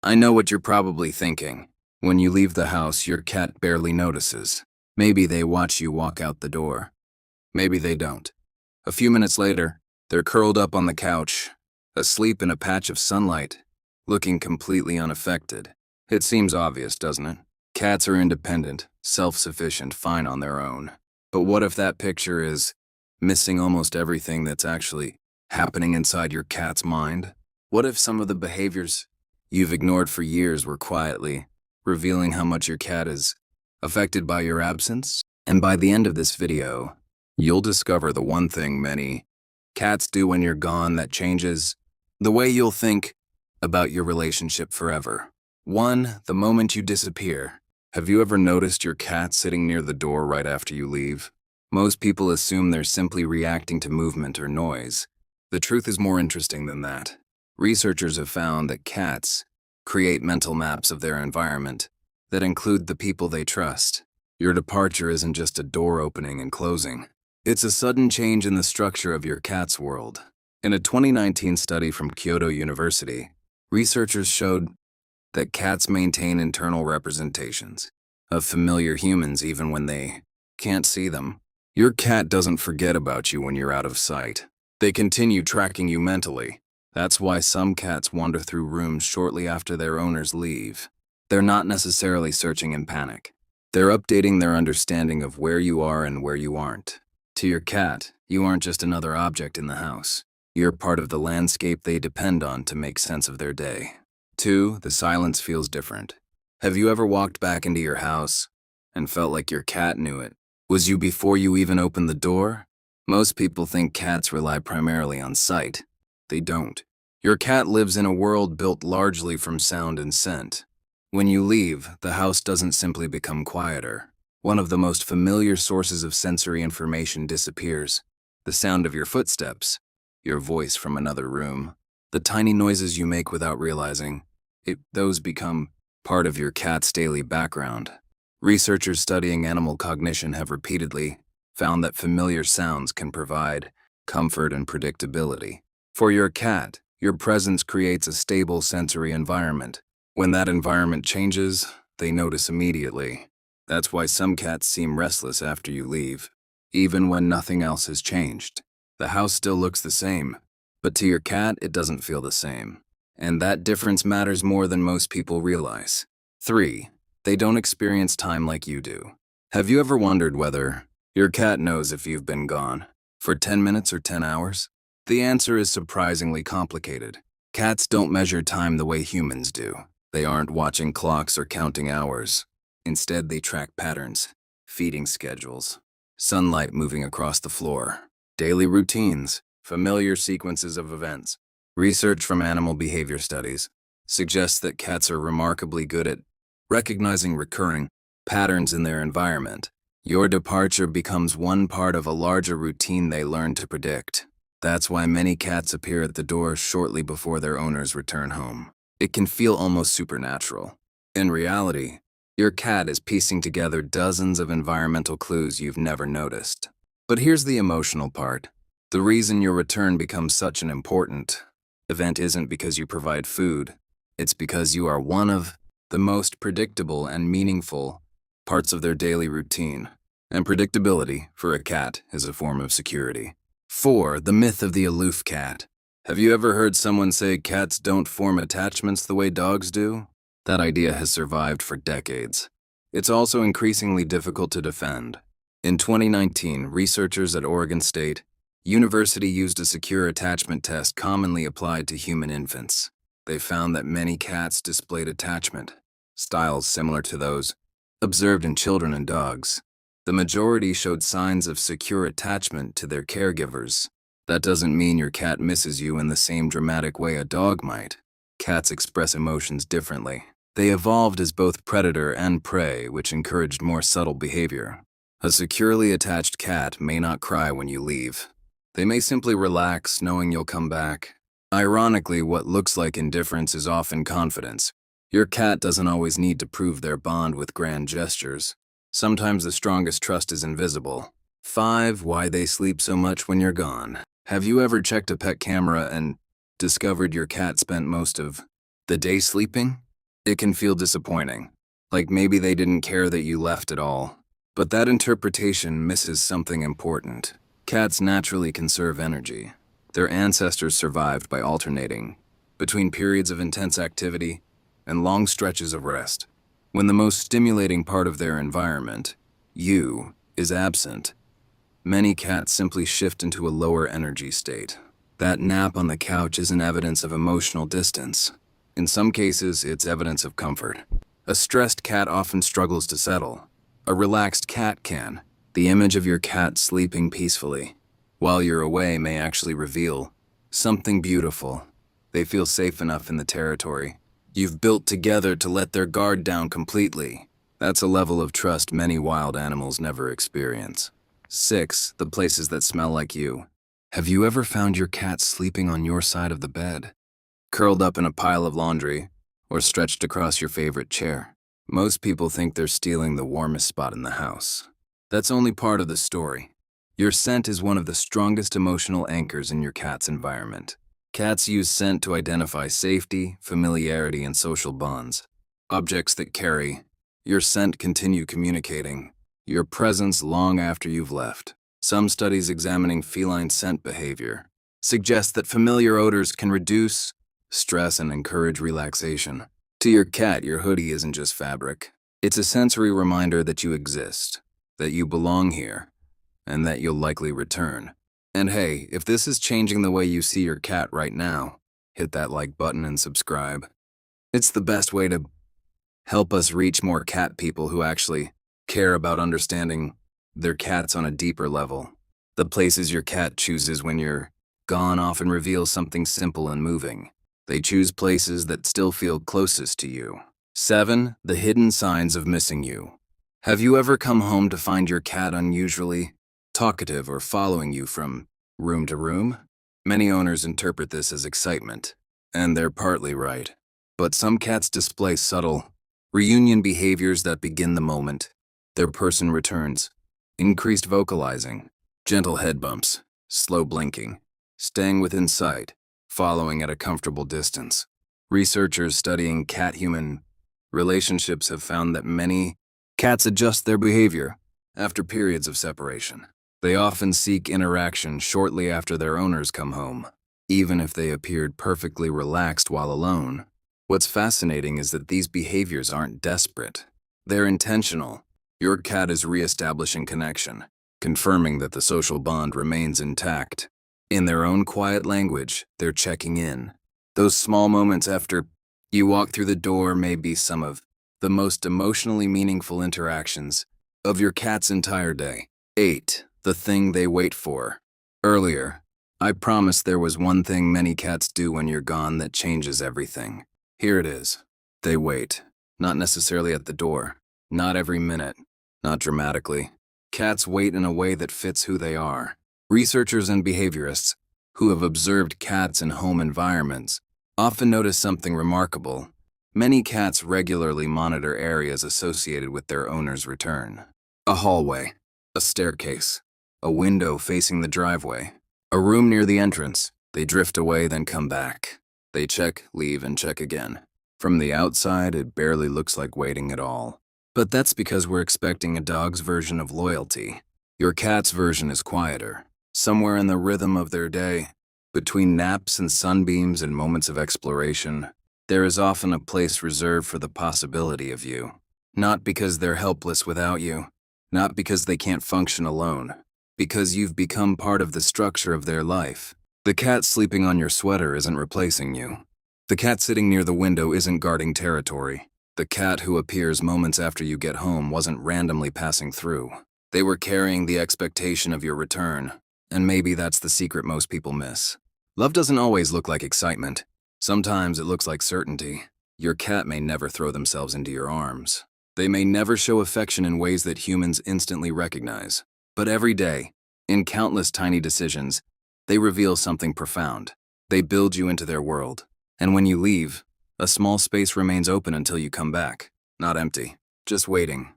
I know what you're probably thinking. When you leave the house, your cat barely notices. Maybe they watch you walk out the door. Maybe they don't. A few minutes later, they're curled up on the couch, asleep in a patch of sunlight, looking completely unaffected. It seems obvious, doesn't it? Cats are independent, self-sufficient, fine on their own. But what if that picture is missing almost everything that's actually happening inside your cat's mind? What if some of the behaviors you've ignored for years were quietly revealing how much your cat is affected by your absence? And by the end of this video, you'll discover the one thing many cats do when you're gone that changes the way you'll think about your relationship forever. 1. The moment you disappear. Have you ever noticed your cat sitting near the door right after you leave? Most people assume they're simply reacting to movement or noise. The truth is more interesting than that. Researchers have found that cats create mental maps of their environment that include the people they trust. Your departure isn't just a door opening and closing. It's a sudden change in the structure of your cat's world. In a 2019 study from Kyoto University, researchers showed that cats maintain internal representations of familiar humans even when they can't see them. Your cat doesn't forget about you when you're out of sight. They continue tracking you mentally. That's why some cats wander through rooms shortly after their owners leave. They're not necessarily searching in panic. They're updating their understanding of where you are and where you aren't. To your cat, you aren't just another object in the house. You're part of the landscape they depend on to make sense of their day. 2. The silence feels different. Have you ever walked back into your house and felt like your cat knew it? Was you before you even opened the door? Most people think cats rely primarily on sight. They don't. Your cat lives in a world built largely from sound and scent. When you leave, the house doesn't simply become quieter. One of the most familiar sources of sensory information disappears. The sound of your footsteps, your voice from another room, the tiny noises you make without realizing, those become part of your cat's daily background. Researchers studying animal cognition have repeatedly found that familiar sounds can provide comfort and predictability. For your cat, your presence creates a stable sensory environment. When that environment changes, they notice immediately. That's why some cats seem restless after you leave, even when nothing else has changed. The house still looks the same, but to your cat, it doesn't feel the same. And that difference matters more than most people realize. 3. They don't experience time like you do. Have you ever wondered whether your cat knows if you've been gone for 10 minutes or 10 hours? The answer is surprisingly complicated. Cats don't measure time the way humans do. They aren't watching clocks or counting hours. Instead, they track patterns, feeding schedules, sunlight moving across the floor, daily routines, familiar sequences of events. Research from animal behavior studies suggests that cats are remarkably good at recognizing recurring patterns in their environment. Your departure becomes one part of a larger routine they learn to predict. That's why many cats appear at the door shortly before their owners return home. It can feel almost supernatural. In reality, your cat is piecing together dozens of environmental clues you've never noticed. But here's the emotional part. The reason your return becomes such an important event isn't because you provide food. It's because you are one of the most predictable and meaningful parts of their daily routine. And predictability, for a cat, is a form of security. 4. The myth of the aloof cat. Have you ever heard someone say cats don't form attachments the way dogs do? That idea has survived for decades. It's also increasingly difficult to defend. In 2019, researchers at Oregon State University used a secure attachment test commonly applied to human infants. They found that many cats displayed attachment styles similar to those observed in children and dogs. The majority showed signs of secure attachment to their caregivers. That doesn't mean your cat misses you in the same dramatic way a dog might. Cats express emotions differently. They evolved as both predator and prey, which encouraged more subtle behavior. A securely attached cat may not cry when you leave. They may simply relax, knowing you'll come back. Ironically, what looks like indifference is often confidence. Your cat doesn't always need to prove their bond with grand gestures. Sometimes the strongest trust is invisible. 5. Why they sleep so much when you're gone. Have you ever checked a pet camera and discovered your cat spent most of the day sleeping? It can feel disappointing, like maybe they didn't care that you left at all. But that interpretation misses something important. Cats naturally conserve energy. Their ancestors survived by alternating between periods of intense activity and long stretches of rest. When the most stimulating part of their environment, you, is absent, many cats simply shift into a lower energy state. That nap on the couch isn't evidence of emotional distance. In some cases, it's evidence of comfort. A stressed cat often struggles to settle. A relaxed cat can. The image of your cat sleeping peacefully while you're away may actually reveal something beautiful. They feel safe enough in the territory you've built together to let their guard down completely. That's a level of trust many wild animals never experience. 6. The places that smell like you. Have you ever found your cat sleeping on your side of the bed, curled up in a pile of laundry, or stretched across your favorite chair? Most people think they're stealing the warmest spot in the house. That's only part of the story. Your scent is one of the strongest emotional anchors in your cat's environment. Cats use scent to identify safety, familiarity, and social bonds. Objects that carry your scent continue communicating your presence long after you've left. Some studies examining feline scent behavior suggest that familiar odors can reduce stress and encourage relaxation. To your cat, your hoodie isn't just fabric. It's a sensory reminder that you exist, that you belong here, and that you'll likely return. And hey, if this is changing the way you see your cat right now, hit that like button and subscribe. It's the best way to help us reach more cat people who actually care about understanding their cats on a deeper level. The places your cat chooses when you're gone often reveal something simple and moving. They choose places that still feel closest to you. 7. The hidden signs of missing you. Have you ever come home to find your cat unusually talkative or following you from room to room? Many owners interpret this as excitement, and they're partly right. But some cats display subtle reunion behaviors that begin the moment their person returns. Increased vocalizing, gentle head bumps, slow blinking, staying within sight, following at a comfortable distance. Researchers studying cat-human relationships have found that many cats adjust their behavior after periods of separation. They often seek interaction shortly after their owners come home, even if they appeared perfectly relaxed while alone. What's fascinating is that these behaviors aren't desperate. They're intentional. Your cat is reestablishing connection, confirming that the social bond remains intact. In their own quiet language, they're checking in. Those small moments after you walk through the door may be some of the most emotionally meaningful interactions of your cat's entire day. 8. The thing they wait for. Earlier, I promised there was one thing many cats do when you're gone that changes everything. Here it is. They wait. Not necessarily at the door. Not every minute. Not dramatically. Cats wait in a way that fits who they are. Researchers and behaviorists who have observed cats in home environments often notice something remarkable. Many cats regularly monitor areas associated with their owner's return. A hallway, a staircase, a window facing the driveway, a room near the entrance. They drift away, then come back. They check, leave, and check again. From the outside, it barely looks like waiting at all. But that's because we're expecting a dog's version of loyalty. Your cat's version is quieter. Somewhere in the rhythm of their day, between naps and sunbeams and moments of exploration, there is often a place reserved for the possibility of you. Not because they're helpless without you, not because they can't function alone, because you've become part of the structure of their life. The cat sleeping on your sweater isn't replacing you. The cat sitting near the window isn't guarding territory. The cat who appears moments after you get home wasn't randomly passing through. They were carrying the expectation of your return, and maybe that's the secret most people miss. Love doesn't always look like excitement. Sometimes it looks like certainty. Your cat may never throw themselves into your arms. They may never show affection in ways that humans instantly recognize. But every day, in countless tiny decisions, they reveal something profound. They build you into their world. And when you leave, a small space remains open until you come back. Not empty, just waiting.